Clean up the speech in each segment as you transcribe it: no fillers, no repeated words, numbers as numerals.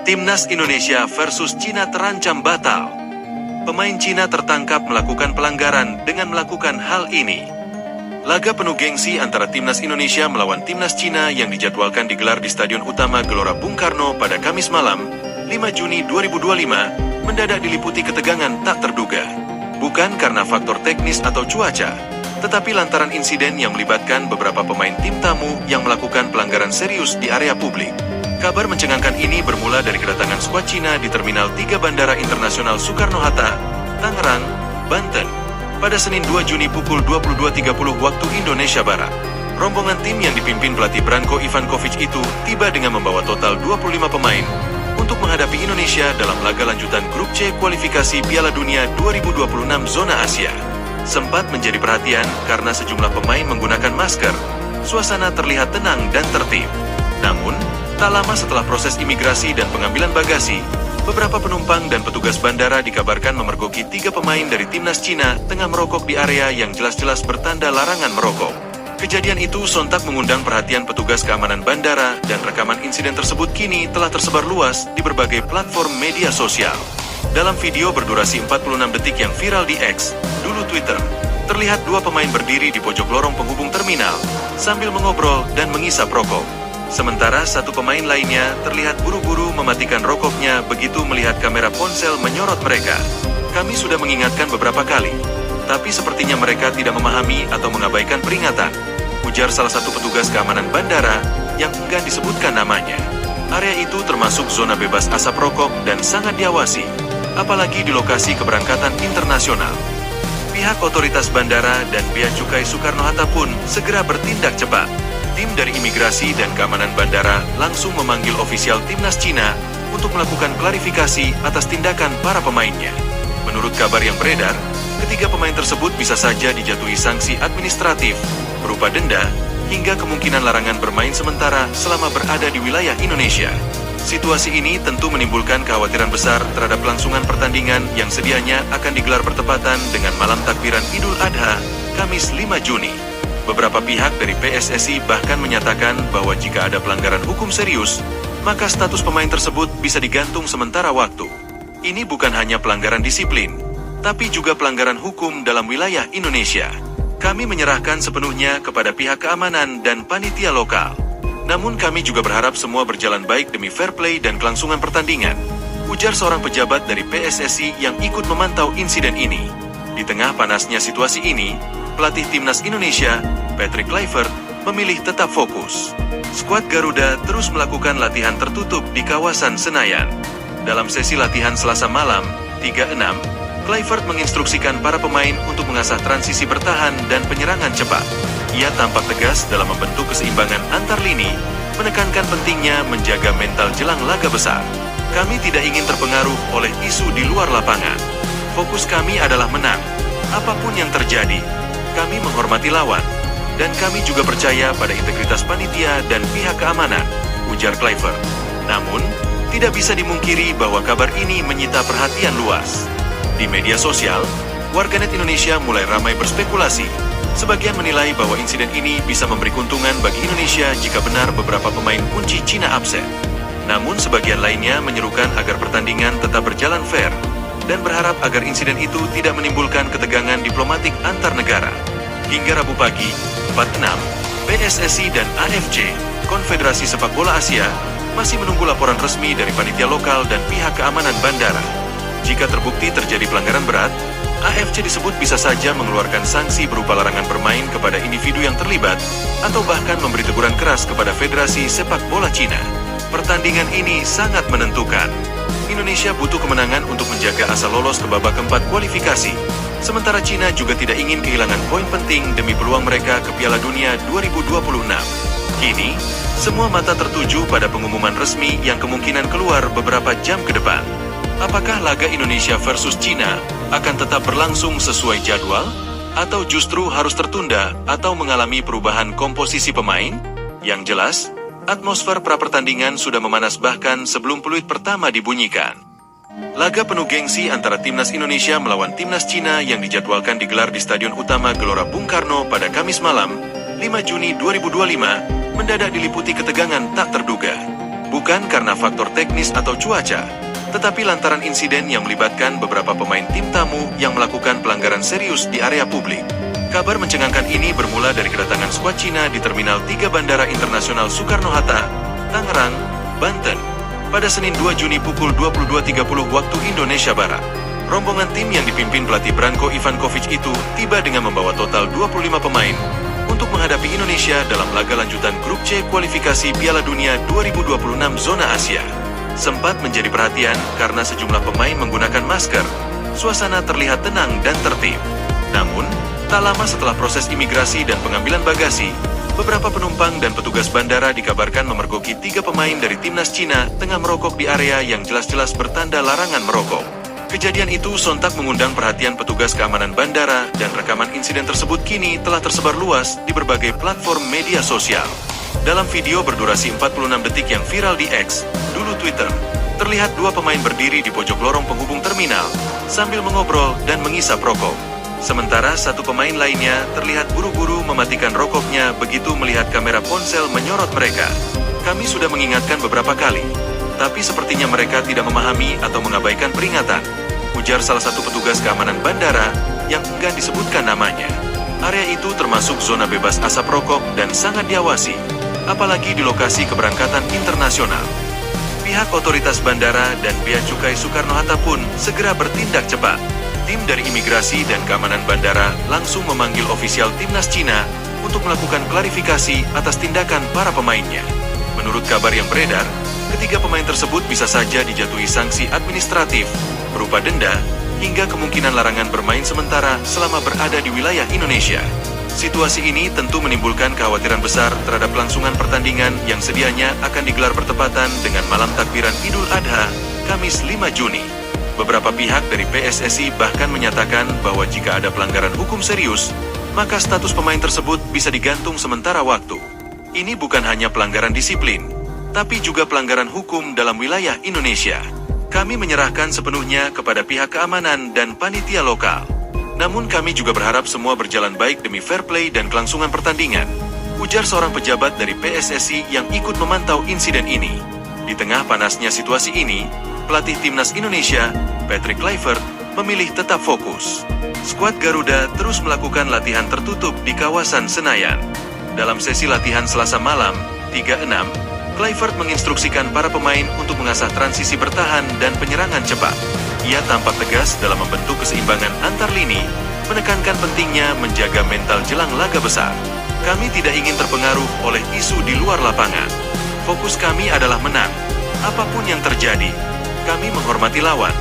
Timnas Indonesia versus Cina terancam batal. Pemain Cina tertangkap melakukan pelanggaran dengan melakukan hal ini. Laga penuh gengsi antara Timnas Indonesia melawan Timnas Cina yang dijadwalkan digelar di Stadion Utama Gelora Bung Karno pada Kamis malam, 5 Juni 2025, mendadak diliputi ketegangan tak terduga. Bukan karena faktor teknis atau cuaca, tetapi lantaran insiden yang melibatkan beberapa pemain tim tamu yang melakukan pelanggaran serius di area publik. Kabar mencengangkan ini bermula dari kedatangan skuad Cina di Terminal 3 Bandara Internasional Soekarno-Hatta, Tangerang, Banten, pada Senin 2 Juni pukul 22.30 waktu Indonesia Barat. Rombongan tim yang dipimpin pelatih Branko Ivankovic itu tiba dengan membawa total 25 pemain untuk menghadapi Indonesia dalam laga lanjutan Grup C kualifikasi Piala Dunia 2026 zona Asia. Sempat menjadi perhatian karena sejumlah pemain menggunakan masker, suasana terlihat tenang dan tertib. Namun, tak lama setelah proses imigrasi dan pengambilan bagasi, beberapa penumpang dan petugas bandara dikabarkan memergoki 3 pemain dari Timnas Cina tengah merokok di area yang jelas-jelas bertanda larangan merokok. Kejadian itu sontak mengundang perhatian petugas keamanan bandara dan rekaman insiden tersebut kini telah tersebar luas di berbagai platform media sosial. Dalam video berdurasi 46 detik yang viral di X, dulu Twitter, terlihat 2 pemain berdiri di pojok lorong penghubung terminal sambil mengobrol dan mengisap rokok. Sementara 1 pemain lainnya terlihat buru-buru mematikan rokoknya begitu melihat kamera ponsel menyorot mereka. Kami sudah mengingatkan beberapa kali, tapi sepertinya mereka tidak memahami atau mengabaikan peringatan, ujar salah satu petugas keamanan bandara yang enggan disebutkan namanya. Area itu termasuk zona bebas asap rokok dan sangat diawasi, apalagi di lokasi keberangkatan internasional. Pihak otoritas bandara dan Bea Cukai Soekarno-Hatta pun segera bertindak cepat. Tim dari imigrasi dan keamanan bandara langsung memanggil ofisial Timnas Cina untuk melakukan klarifikasi atas tindakan para pemainnya. Menurut kabar yang beredar, ketiga pemain tersebut bisa saja dijatuhi sanksi administratif, berupa denda, hingga kemungkinan larangan bermain sementara selama berada di wilayah Indonesia. Situasi ini tentu menimbulkan kekhawatiran besar terhadap kelangsungan pertandingan yang sedianya akan digelar bertepatan dengan malam takbiran Idul Adha, Kamis 5 Juni. Beberapa pihak dari PSSI bahkan menyatakan bahwa jika ada pelanggaran hukum serius, maka status pemain tersebut bisa digantung sementara waktu. Ini bukan hanya pelanggaran disiplin, tapi juga pelanggaran hukum dalam wilayah Indonesia. Kami menyerahkan sepenuhnya kepada pihak keamanan dan panitia lokal. Namun kami juga berharap semua berjalan baik demi fair play dan kelangsungan pertandingan, ujar seorang pejabat dari PSSI yang ikut memantau insiden ini. Di tengah panasnya situasi ini, pelatih Timnas Indonesia, Patrick Kluivert, memilih tetap fokus. Skuad Garuda terus melakukan latihan tertutup di kawasan Senayan. Dalam sesi latihan Selasa malam, 3/6, Kluivert menginstruksikan para pemain untuk mengasah transisi bertahan dan penyerangan cepat. Ia tampak tegas dalam membentuk keseimbangan antar lini, menekankan pentingnya menjaga mental jelang laga besar. Kami tidak ingin terpengaruh oleh isu di luar lapangan. Fokus kami adalah menang. Apapun yang terjadi, kami menghormati lawan, dan kami juga percaya pada integritas panitia dan pihak keamanan, ujar Kluivert. Namun, tidak bisa dimungkiri bahwa kabar ini menyita perhatian luas. Di media sosial, warganet Indonesia mulai ramai berspekulasi. Sebagian menilai bahwa insiden ini bisa memberi keuntungan bagi Indonesia jika benar beberapa pemain kunci Cina absen. Namun sebagian lainnya menyerukan agar pertandingan tetap berjalan fair, dan berharap agar insiden itu tidak menimbulkan ketegangan diplomatik antar negara. Hingga Rabu pagi, 4/6, PSSI dan AFC, Konfederasi Sepak Bola Asia, masih menunggu laporan resmi dari panitia lokal dan pihak keamanan bandara. Jika terbukti terjadi pelanggaran berat, AFC disebut bisa saja mengeluarkan sanksi berupa larangan bermain kepada individu yang terlibat, atau bahkan memberi teguran keras kepada Federasi Sepak Bola Cina. Pertandingan ini sangat menentukan. Indonesia butuh kemenangan untuk menjaga asa lolos ke babak keempat kualifikasi. Sementara Cina juga tidak ingin kehilangan poin penting demi peluang mereka ke Piala Dunia 2026. Kini, semua mata tertuju pada pengumuman resmi yang kemungkinan keluar beberapa jam ke depan. Apakah laga Indonesia versus Cina akan tetap berlangsung sesuai jadwal, atau justru harus tertunda atau mengalami perubahan komposisi pemain? Yang jelas, atmosfer pra-pertandingan sudah memanas bahkan sebelum peluit pertama dibunyikan. Laga penuh gengsi antara Timnas Indonesia melawan Timnas Cina yang dijadwalkan digelar di Stadion Utama Gelora Bung Karno pada Kamis malam, 5 Juni 2025, mendadak diliputi ketegangan tak terduga. Bukan karena faktor teknis atau cuaca, tetapi lantaran insiden yang melibatkan beberapa pemain tim tamu yang melakukan pelanggaran serius di area publik. Kabar mencengangkan ini bermula dari kedatangan skuad Cina di Terminal 3 Bandara Internasional Soekarno-Hatta, Tangerang, Banten, pada Senin 2 Juni pukul 22.30 waktu Indonesia Barat. Rombongan tim yang dipimpin pelatih Branko Ivankovic itu tiba dengan membawa total 25 pemain untuk menghadapi Indonesia dalam laga lanjutan Grup C kualifikasi Piala Dunia 2026 zona Asia. Sempat menjadi perhatian karena sejumlah pemain menggunakan masker, suasana terlihat tenang dan tertib. Namun, tak lama setelah proses imigrasi dan pengambilan bagasi, beberapa penumpang dan petugas bandara dikabarkan memergoki 3 pemain dari timnas Cina tengah merokok di area yang jelas-jelas bertanda larangan merokok. Kejadian itu sontak mengundang perhatian petugas keamanan bandara dan rekaman insiden tersebut kini telah tersebar luas di berbagai platform media sosial. Dalam video berdurasi 46 detik yang viral di X, dulu Twitter, terlihat 2 pemain berdiri di pojok lorong penghubung terminal sambil mengobrol dan mengisap rokok. Sementara 1 pemain lainnya terlihat buru-buru mematikan rokoknya begitu melihat kamera ponsel menyorot mereka. Kami sudah mengingatkan beberapa kali, tapi sepertinya mereka tidak memahami atau mengabaikan peringatan, ujar salah satu petugas keamanan bandara yang enggan disebutkan namanya. Area itu termasuk zona bebas asap rokok dan sangat diawasi, apalagi di lokasi keberangkatan internasional. Pihak otoritas bandara dan Bea Cukai Soekarno-Hatta pun segera bertindak cepat. Tim dari imigrasi dan keamanan bandara langsung memanggil ofisial timnas Cina untuk melakukan klarifikasi atas tindakan para pemainnya. Menurut kabar yang beredar, ketiga pemain tersebut bisa saja dijatuhi sanksi administratif, berupa denda, hingga kemungkinan larangan bermain sementara selama berada di wilayah Indonesia. Situasi ini tentu menimbulkan kekhawatiran besar terhadap kelangsungan pertandingan yang sedianya akan digelar bertepatan dengan malam takbiran Idul Adha, Kamis 5 Juni. Beberapa pihak dari PSSI bahkan menyatakan bahwa jika ada pelanggaran hukum serius, maka status pemain tersebut bisa digantung sementara waktu. Ini bukan hanya pelanggaran disiplin, tapi juga pelanggaran hukum dalam wilayah Indonesia. Kami menyerahkan sepenuhnya kepada pihak keamanan dan panitia lokal. Namun kami juga berharap semua berjalan baik demi fair play dan kelangsungan pertandingan, ujar seorang pejabat dari PSSI yang ikut memantau insiden ini. Di tengah panasnya situasi ini, pelatih timnas Indonesia, Patrick Kluivert, memilih tetap fokus. Skuad Garuda terus melakukan latihan tertutup di kawasan Senayan. Dalam sesi latihan Selasa malam, 3/6, Kluivert menginstruksikan para pemain untuk mengasah transisi bertahan dan penyerangan cepat. Ia tampak tegas dalam membentuk keseimbangan antar lini, menekankan pentingnya menjaga mental jelang laga besar. Kami tidak ingin terpengaruh oleh isu di luar lapangan. Fokus kami adalah menang. Apapun yang terjadi, kami menghormati lawan,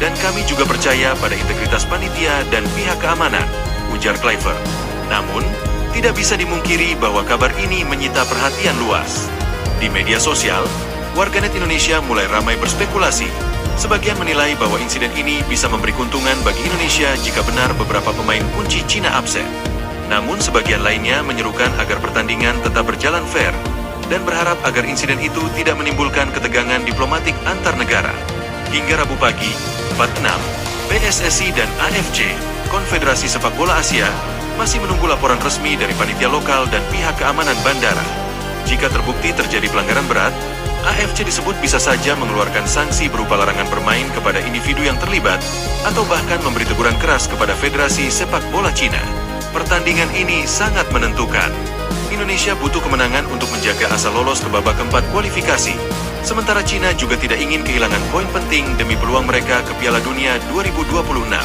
dan kami juga percaya pada integritas panitia dan pihak keamanan, ujar Kluivert. Namun, tidak bisa dimungkiri bahwa kabar ini menyita perhatian luas. Di media sosial, warganet Indonesia mulai ramai berspekulasi. Sebagian menilai bahwa insiden ini bisa memberi keuntungan bagi Indonesia jika benar beberapa pemain kunci Cina absen. Namun sebagian lainnya menyerukan agar pertandingan tetap berjalan fair, dan berharap agar insiden itu tidak menimbulkan ketegangan diplomatik antar negara. Hingga Rabu pagi, 4/6, PSSI dan AFC, Konfederasi Sepak Bola Asia, masih menunggu laporan resmi dari panitia lokal dan pihak keamanan bandara. Jika terbukti terjadi pelanggaran berat, AFC disebut bisa saja mengeluarkan sanksi berupa larangan bermain kepada individu yang terlibat, atau bahkan memberi teguran keras kepada Federasi Sepak Bola Cina. Pertandingan ini sangat menentukan. Indonesia butuh kemenangan untuk menjaga asa lolos ke babak keempat kualifikasi. Sementara Cina juga tidak ingin kehilangan poin penting demi peluang mereka ke Piala Dunia 2026.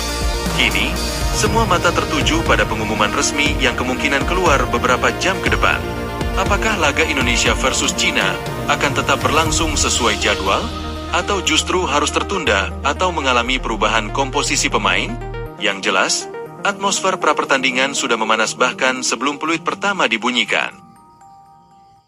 Kini, semua mata tertuju pada pengumuman resmi yang kemungkinan keluar beberapa jam ke depan. Apakah laga Indonesia versus Cina akan tetap berlangsung sesuai jadwal? Atau justru harus tertunda atau mengalami perubahan komposisi pemain? Yang jelas, atmosfer pra-pertandingan sudah memanas bahkan sebelum peluit pertama dibunyikan.